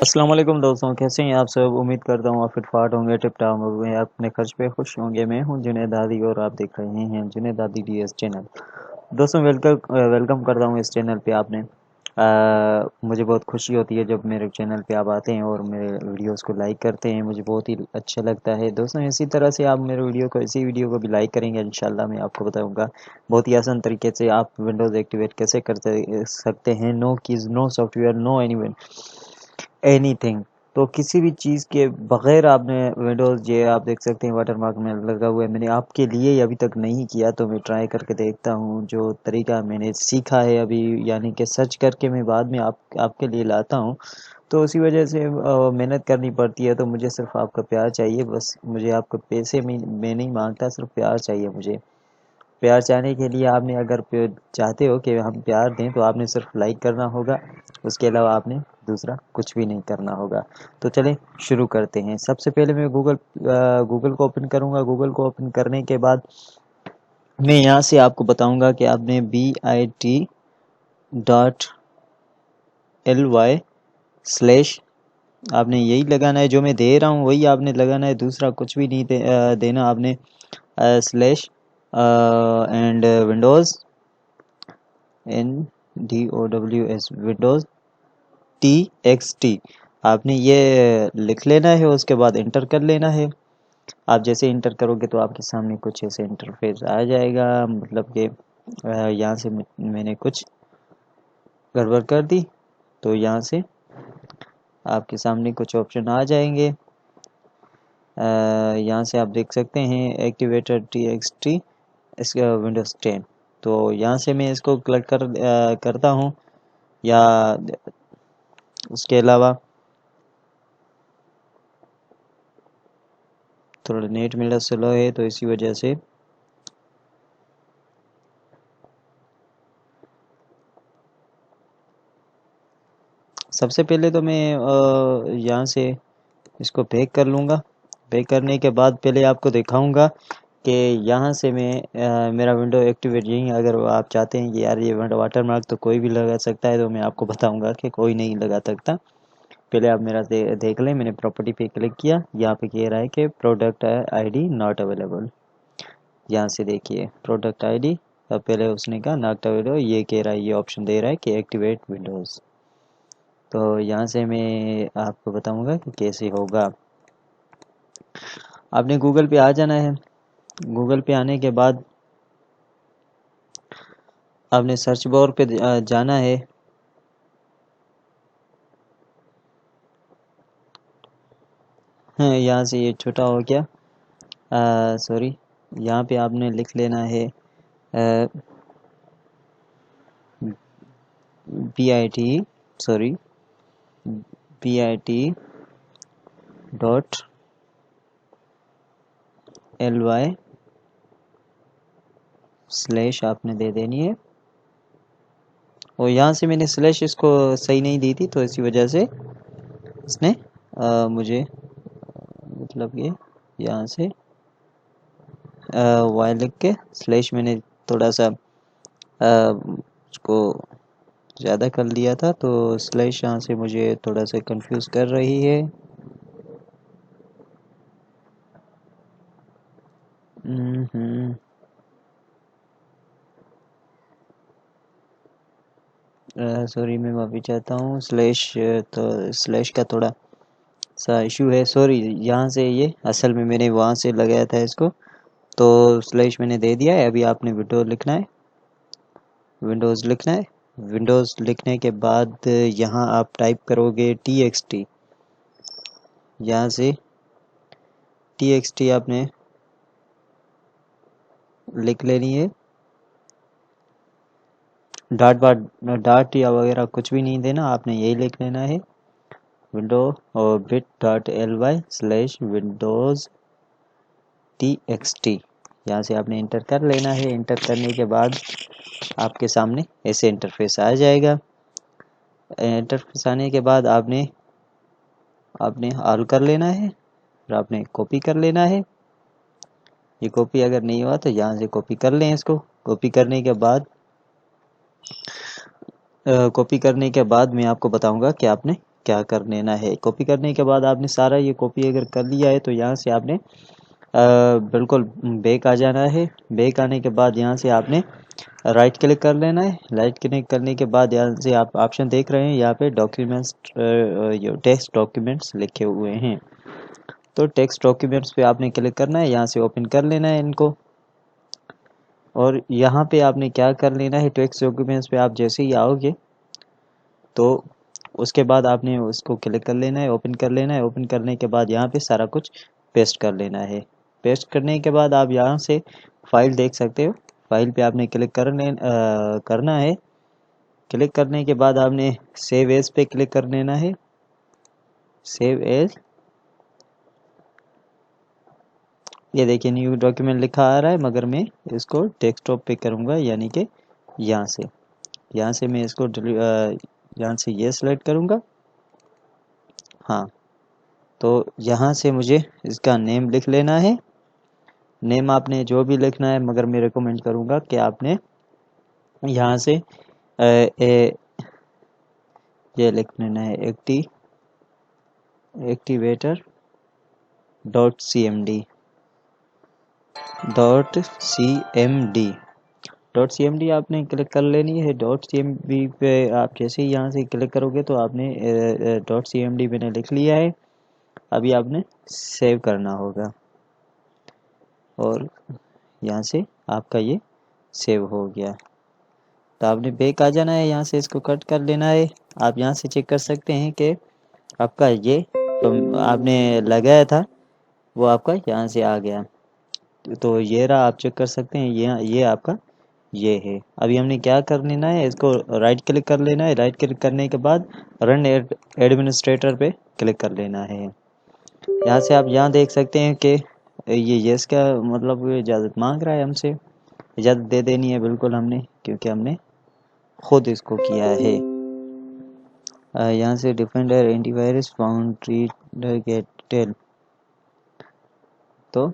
अस्सलाम वालेकुम दोस्तों, कैसे हैं आप सब। उम्मीद करता हूँ आप फिट फाट होंगे, टिप टाप होंगे, अपने खर्च पे खुश होंगे। मैं हूँ जुनैद दादी और आप देख रहे हैं जुनैद दादी डीएस चैनल। दोस्तों वेलकम करता हूँ इस चैनल पे आपने। मुझे बहुत खुशी होती है जब मेरे चैनल पे आप आते हैं और मेरे वीडियोस को लाइक करते हैं, मुझे बहुत ही अच्छा लगता है। दोस्तों इसी तरह से आप मेरे इसी वीडियो को भी लाइक करेंगे इंशाल्लाह। मैं आपको बताऊंगा बहुत ही आसान तरीके से आप विंडोज़ एक्टिवेट कैसे कर सकते हैं। No keys, no software, no anything. तो किसी भी चीज़ के बगैर आपने विंडोज़, ये आप देख सकते हैं वाटरमार्क में लगा हुआ है। मैंने आपके लिए अभी तक नहीं किया तो मैं ट्राई करके देखता हूँ। जो तरीका मैंने सीखा है अभी, यानी कि सर्च करके मैं बाद में आपके लिए लाता हूँ। तो उसी वजह से मेहनत करनी पड़ती है। तो मुझे सिर्फ आपका प्यार चाहिए, बस मुझे आपके पैसे में मैं नहीं मांगता, सिर्फ प्यार चाहिए मुझे। प्यार चाहने के लिए आपने अगर चाहते हो कि हम प्यार दें तो आपने सिर्फ लाइक करना होगा, उसके अलावा आपने दूसरा कुछ भी नहीं करना होगा। तो चलें शुरू करते हैं। सबसे पहले मैं गूगल को ओपन करूंगा। गूगल को ओपन करने के बाद मैं यहाँ से आपको बताऊंगा कि आपने bit.ly/ आपने यही लगाना है। जो मैं दे रहा हूँ वही आपने लगाना है, दूसरा कुछ भी नहीं देना आपने। Slash and Windows NDOWS Windows TXT आपने ये लिख लेना है। उसके बाद इंटर कर लेना है। आप जैसे इंटर करोगे तो आपके सामने कुछ ऐसे इंटरफेस आ जाएगा। मतलब कि यहाँ से मैंने कुछ गड़बड़ कर दी तो यहाँ से आपके सामने कुछ ऑप्शन आ जाएंगे। यहाँ से आप देख सकते हैं एक्टिवेटर TXT इसका विंडोज़ 10। तो यहाँ से मैं इसको क्लिक करता हूँ, या उसके अलावा थोड़ा नेट मेरा स्लो है तो इसी वजह से सबसे पहले तो मैं यहाँ से इसको पैक कर लूँगा। पैक करने के बाद पहले आपको दिखाऊंगा कि यहाँ से मैं मेरा विंडो एक्टिवेट यहीं, अगर आप चाहते हैं कि यार ये विंडो वाटरमार्क तो कोई भी लगा सकता है, तो मैं आपको बताऊंगा कि कोई नहीं लगा सकता। पहले आप मेरा देख लें। मैंने प्रॉपर्टी पे क्लिक किया, यहाँ पे कह रहा है कि प्रोडक्ट आईडी नॉट अवेलेबल। यहाँ से देखिए प्रोडक्ट आईडी, अब पहले उसने कहा नॉट अवेलेबल, ये कह रहा है, ये ऑप्शन दे रहा है कि एक्टिवेट विंडोज़। तो यहाँ से मैं आपको बताऊंगा कि कैसे होगा। आपने गूगल पे आ जाना है। गूगल पे आने के बाद आपने सर्च बार पे जाना है। हाँ, यहाँ से ये छोटा हो गया, सॉरी। यहाँ पे आपने लिख लेना है PIT, सॉरी, PIT.ly/ आपने दे देनी है। और यहाँ से मैंने स्लैश इसको सही नहीं दी थी तो इसी वजह से इसने मुझे, मतलब ये यहाँ से वाई लिख के स्लैश मैंने थोड़ा सा उसको ज़्यादा कर लिया था, तो स्लैश यहाँ से मुझे थोड़ा सा कंफ्यूज कर रही है। सॉरी, मैं माफ़ी चाहता हूँ। स्लैश, तो स्लैश का थोड़ा सा इशू है, सॉरी। यहाँ से ये असल में मैंने वहाँ से लगाया था इसको, तो स्लैश मैंने दे दिया है। अभी आपने विंडोज़ लिखना है। विंडोज़ लिखना है। विंडोज़ लिखने के बाद यहाँ आप टाइप करोगे TXT। यहाँ से TXT आपने लिख लेनी है। डॉट या वगैरह कुछ भी नहीं देना, आपने यही लिख लेना है। विंडो और bit.ly/windows TXT। यहाँ से आपने इंटर कर लेना है। इंटर करने के बाद आपके सामने ऐसे इंटरफेस आ जाएगा। इंटरफेस आने के बाद आपने आपने ऑल कर लेना है और आपने कॉपी कर लेना है। ये कॉपी अगर नहीं हुआ तो यहाँ से कॉपी कर लें इसको। कॉपी करने के बाद मैं आपको बताऊंगा कि आपने क्या कर लेना है। कॉपी करने के बाद आपने सारा ये कॉपी अगर कर लिया है तो यहाँ से आपने बिल्कुल बैक आ जाना है। बैक आने के बाद यहाँ से आपने राइट क्लिक कर लेना है। राइट क्लिक करने के बाद यहाँ से आप ऑप्शन देख रहे हैं, यहाँ पे डॉक्यूमेंट्स, टेक्स्ट डॉक्यूमेंट्स लिखे हुए हैं। तो टेक्स्ट डॉक्यूमेंट्स पे आपने क्लिक करना है, यहाँ से ओपन कर लेना है इनको। और यहाँ पे आपने क्या कर लेना है, टेक्स्ट डॉक्यूमेंट्स पे आप जैसे ही आओगे तो उसके बाद आपने उसको क्लिक कर लेना है, ओपन कर लेना है। ओपन करने के बाद यहाँ पे सारा कुछ पेस्ट कर लेना है। पेस्ट करने के बाद आप यहाँ से फाइल देख सकते हो, फाइल पे आपने क्लिक करना है। क्लिक करने के बाद आपने सेव एज पे क्लिक कर लेना है। सेव एज, ये देखिए न्यू डॉक्यूमेंट लिखा आ रहा है, मगर मैं इसको डेस्कटॉप पे करूँगा, यानी कि यहाँ से मैं इसको यहाँ से ये सिलेक्ट करूँगा। हाँ, तो यहाँ से मुझे इसका नेम लिख लेना है। नेम आपने जो भी लिखना है, मगर मैं रिकमेंड करूँगा कि आपने यहाँ से ये लिख लेना है, एक्टिवेटर .cmd आपने क्लिक कर लेनी है। .cmd पे आप जैसे ही यहाँ से क्लिक करोगे तो आपने .cmd मैंने लिख लिया है। अभी आपने सेव करना होगा और यहाँ से आपका ये सेव हो गया। तो आपने बैक आ जाना है, यहाँ से इसको कट कर लेना है। आप यहाँ से चेक कर सकते हैं कि आपका ये तो आपने लगाया था वो आपका यहाँ से आ गया। तो ये रहा, आप चेक कर सकते हैं, ये आपका ये है। अभी हमने क्या कर लेना है, इसको राइट क्लिक कर लेना है। राइट क्लिक करने के बाद रन एडमिनिस्ट्रेटर पे क्लिक कर लेना है। यहाँ से आप यहाँ देख सकते हैं कि ये यस का मतलब इजाज़त मांग रहा है हमसे। इजाज़त दे देनी है बिल्कुल हमने, क्योंकि हमने खुद इसको किया है। यहाँ से डिफेंडर एंटीवायरस बाउंड्री गेटेड, तो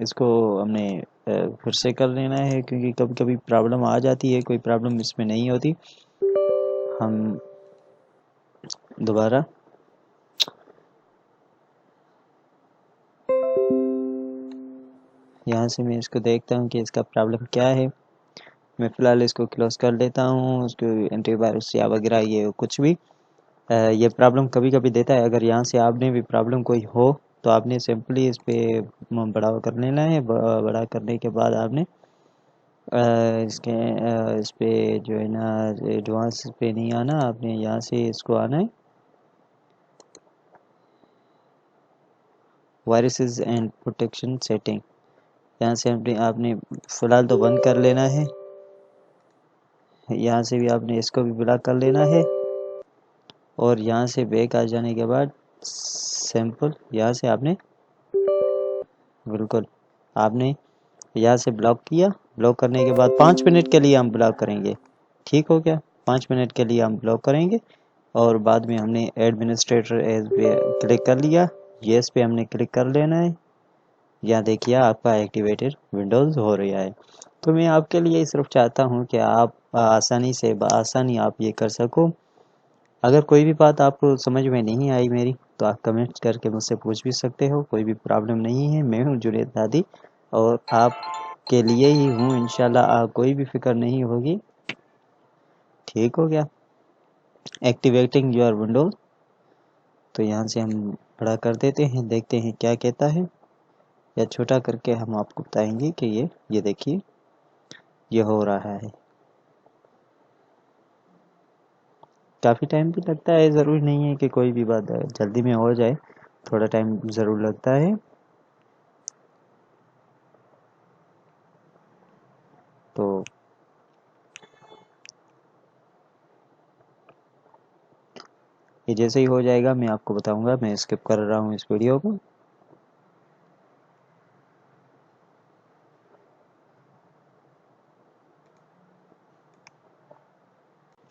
इसको हमने फिर से कर लेना है, क्योंकि कभी कभी प्रॉब्लम आ जाती है, कोई प्रॉब्लम इसमें नहीं होती। हम दोबारा यहाँ से मैं इसको देखता हूँ कि इसका प्रॉब्लम क्या है। मैं फ़िलहाल इसको क्लोज कर लेता हूँ, उसको एंटीवायरस या वगैरह ये कुछ भी ये प्रॉब्लम कभी कभी देता है। अगर यहाँ से आपने भी प्रॉब्लम कोई हो तो आपने सिंपली इस पे बड़ा कर लेना है। बड़ा करने के बाद आपने इस पे जो है ना एडवांस पे नहीं आना, आपने यहाँ से इसको आना है वायरसेस एंड प्रोटेक्शन सेटिंग। यहाँ से आपने फ़िलहाल तो बंद कर लेना है। यहाँ से भी आपने इसको भी ब्लॉक कर लेना है और यहाँ से बैक आ जाने के बाद सिंपल यहाँ से आपने बिल्कुल आपने यहाँ से ब्लॉक किया। ब्लॉक करने के बाद 5 मिनट के लिए हम ब्लॉक करेंगे, ठीक हो गया। 5 मिनट के लिए हम ब्लॉक करेंगे और बाद में हमने एडमिनिस्ट्रेटर एज पे क्लिक कर लिया। येस पे हमने क्लिक कर लेना है। यहाँ देखिए आपका एक्टिवेटेड विंडोज़ हो रहा है। तो मैं आपके लिए सिर्फ चाहता हूँ कि आप आसानी से आसानी आप ये कर सको। अगर कोई भी बात आपको समझ में नहीं आई मेरी, तो आप कमेंट करके मुझसे पूछ भी सकते हो, कोई भी प्रॉब्लम नहीं है। मैं हूँ जुनेद दादी और आपके लिए ही हूँ, इंशाल्लाह आप कोई भी फिक्र नहीं होगी। ठीक हो गया, एक्टिवेटिंग योर विंडोज। तो यहाँ से हम बड़ा कर देते हैं, देखते हैं क्या कहता है, या छोटा करके हम आपको बताएंगे कि ये देखिए ये हो रहा है। काफ़ी टाइम भी लगता है, ज़रूरी नहीं है कि कोई भी बात जल्दी में हो जाए, थोड़ा टाइम ज़रूर लगता है। तो ये जैसे ही हो जाएगा मैं आपको बताऊंगा। मैं स्किप कर रहा हूँ इस वीडियो को।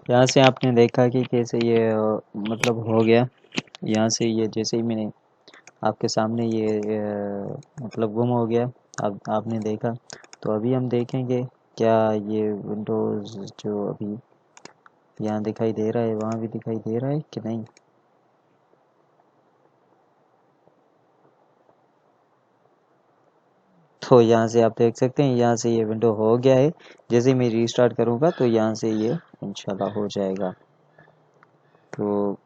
यहाँ से आपने देखा कि कैसे ये मतलब हो गया। यहाँ से ये जैसे ही मैंने आपके सामने ये मतलब गुम हो गया, आपने देखा। तो अभी हम देखेंगे क्या ये विंडोज़ जो अभी यहाँ दिखाई दे रहा है वहाँ भी दिखाई दे रहा है कि नहीं। तो यहाँ से आप देख सकते हैं, यहाँ से ये विंडो हो गया है। जैसे मैं रीस्टार्ट करूँगा तो यहाँ से ये इंशाल्लाह हो जाएगा। तो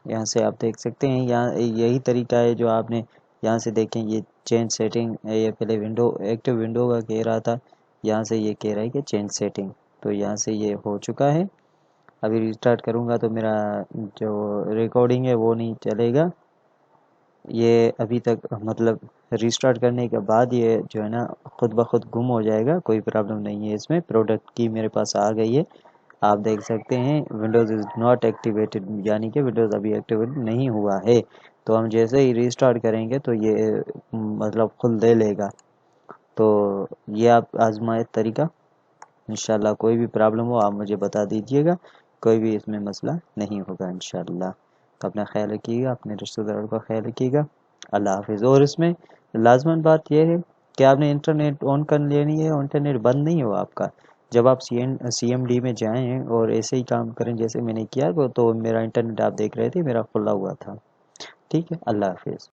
यहाँ से आप देख सकते हैं, यहाँ यही तरीका है जो आपने यहाँ से देखें। ये चेंज सेटिंग, ये पहले विंडो एक्टिव विंडो का कह रहा था, यहाँ से ये कह रहा है कि चेंज सेटिंग। तो यहाँ से ये हो चुका है। अभी रिस्टार्ट करूँगा तो मेरा जो रिकॉर्डिंग है वो नहीं चलेगा। ये अभी तक मतलब रिस्टार्ट करने के बाद ये जो है ना खुद ब खुद गुम हो जाएगा, कोई प्रॉब्लम नहीं है इसमें। प्रोडक्ट की मेरे पास आ गई है, आप देख सकते हैं। विंडोज़ इज़ नॉट एक्टिवेटेड, यानी कि विंडोज़ अभी एक्टिवेट नहीं हुआ है। तो हम जैसे ही रीस्टार्ट करेंगे तो ये मतलब खुद ले लेगा। तो ये आप आजमाए तरीका, इंशाल्लाह कोई भी प्रॉब्लम हो आप मुझे बता दीजिएगा, कोई भी इसमें मसला नहीं होगा इंशाल्लाह। तो अपना ख्याल रखिएगा, अपने रिश्तेदारों का ख्याल रखिएगा। अल्लाह हाफिज़। और इसमें लाजमन बात यह है कि आपने इंटरनेट ऑन कर लेनी है, इंटरनेट बंद नहीं हो आपका। जब आप CMD में जाएं और ऐसे ही काम करें जैसे मैंने किया, तो मेरा इंटरनेट आप देख रहे थे मेरा खुला हुआ था। ठीक है, अल्लाह हाफिज़।